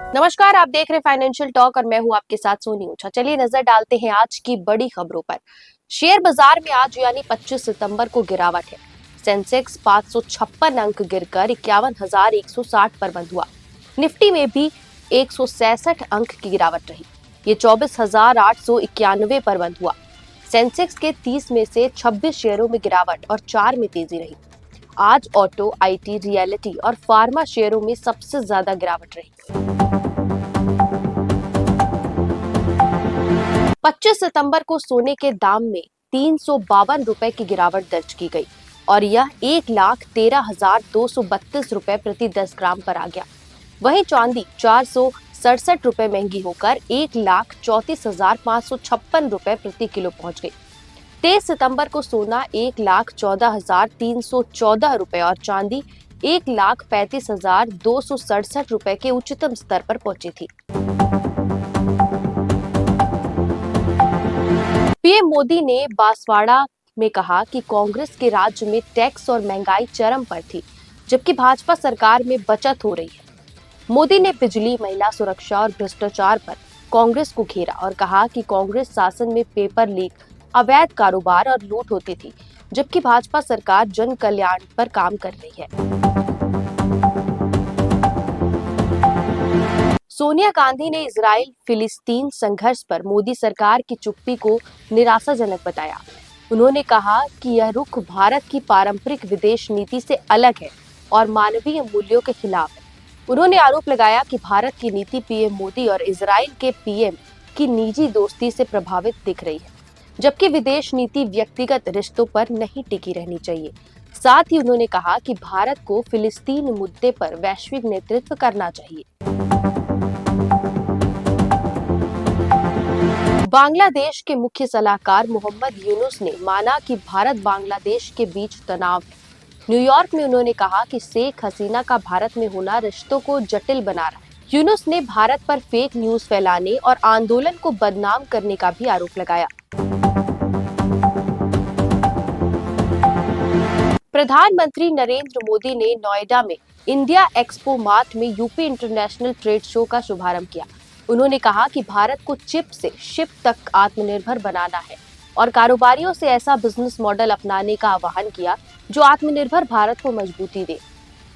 नमस्कार, आप देख रहे फाइनेंशियल टॉक और मैं हूं आपके साथ सोनी ऊंचा। चलिए नजर डालते हैं आज की बड़ी खबरों पर। शेयर बाजार में आज यानी 25 सितंबर को गिरावट है। सेंसेक्स 556 अंक गिरकर 51,160 पर बंद हुआ। निफ्टी में भी 166 अंक की गिरावट रही। ये 24,891 पर बंद हुआ। सेंसेक्स के 30 में से 26 शेयरों में गिरावट और 4 में तेजी रही। आज ऑटो, आईटी, रियलिटी और फार्मा शेयरों में सबसे ज्यादा गिरावट रही। 25 सितंबर को सोने के दाम में 352 रुपए की गिरावट दर्ज की गई और यह 1,13,232 रुपए प्रति 10 ग्राम पर आ गया। वहीं चांदी 467 रुपए महंगी होकर 1,34,556 रुपए प्रति किलो पहुंच गई। 23 सितंबर को सोना 1,14,314 रुपए और चांदी 1,35,267 रुपए के उच्चतम स्तर पर पहुंची थी। पीएम मोदी ने बांसवाड़ा में कहा कि कांग्रेस के राज्य में टैक्स और महंगाई चरम पर थी, जबकि भाजपा सरकार में बचत हो रही है। मोदी ने बिजली, महिला सुरक्षा और भ्रष्टाचार पर कांग्रेस को घेरा और कहा कि कांग्रेस शासन में पेपर लीक, अवैध कारोबार और लूट होती थी, जबकि भाजपा सरकार जन कल्याण पर काम कर रही है। सोनिया गांधी ने इजराइल फिलिस्तीन संघर्ष पर मोदी सरकार की चुप्पी को निराशाजनक बताया। उन्होंने कहा कि यह रुख भारत की पारंपरिक विदेश नीति से अलग है और मानवीय मूल्यों के खिलाफ है। उन्होंने आरोप लगाया कि भारत की नीति पीएम मोदी और इजराइल के पीएम की निजी दोस्ती से प्रभावित दिख रही है, जबकि विदेश नीति व्यक्तिगत रिश्तों पर नहीं टिकी रहनी चाहिए। साथ ही उन्होंने कहा कि भारत को फिलिस्तीन मुद्दे पर वैश्विक नेतृत्व करना चाहिए। बांग्लादेश के मुख्य सलाहकार मोहम्मद यूनुस ने माना कि भारत बांग्लादेश के बीच तनाव है। न्यूयॉर्क में उन्होंने कहा कि शेख हसीना का भारत में होना रिश्तों को जटिल बना रहा है। यूनुस ने भारत पर फेक न्यूज फैलाने और आंदोलन को बदनाम करने का भी आरोप लगाया। प्रधानमंत्री नरेंद्र मोदी ने नोएडा में इंडिया एक्सपो मार्ट में यूपी इंटरनेशनल ट्रेड शो का शुभारंभ किया। उन्होंने कहा कि भारत को चिप से शिप तक आत्मनिर्भर बनाना है और कारोबारियों से ऐसा बिजनेस मॉडल अपनाने का आह्वान किया जो आत्मनिर्भर भारत को मजबूती दे।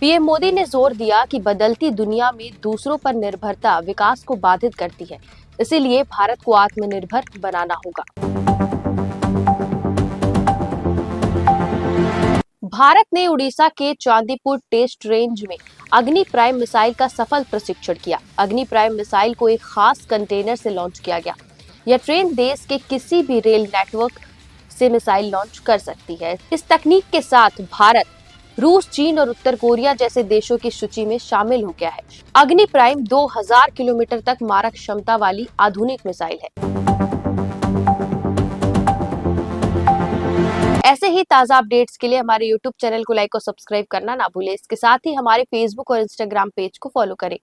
पीएम मोदी ने जोर दिया कि बदलती दुनिया में दूसरों पर निर्भरता विकास को बाधित करती है, इसीलिए भारत को आत्मनिर्भर बनाना होगा। भारत ने उड़ीसा के चांदीपुर टेस्ट रेंज में अग्नि प्राइम मिसाइल का सफल प्रशिक्षण किया। अग्नि प्राइम मिसाइल को एक खास कंटेनर से लॉन्च किया गया। यह ट्रेन देश के किसी भी रेल नेटवर्क से मिसाइल लॉन्च कर सकती है। इस तकनीक के साथ भारत रूस, चीन और उत्तर कोरिया जैसे देशों की सूची में शामिल हो गया है। अग्नि प्राइम 2000 किलोमीटर तक मारक क्षमता वाली आधुनिक मिसाइल है। ऐसे ही ताजा अपडेट्स के लिए हमारे YouTube चैनल को लाइक और सब्सक्राइब करना ना भूलें। इसके साथ ही हमारे Facebook और Instagram पेज को फॉलो करें।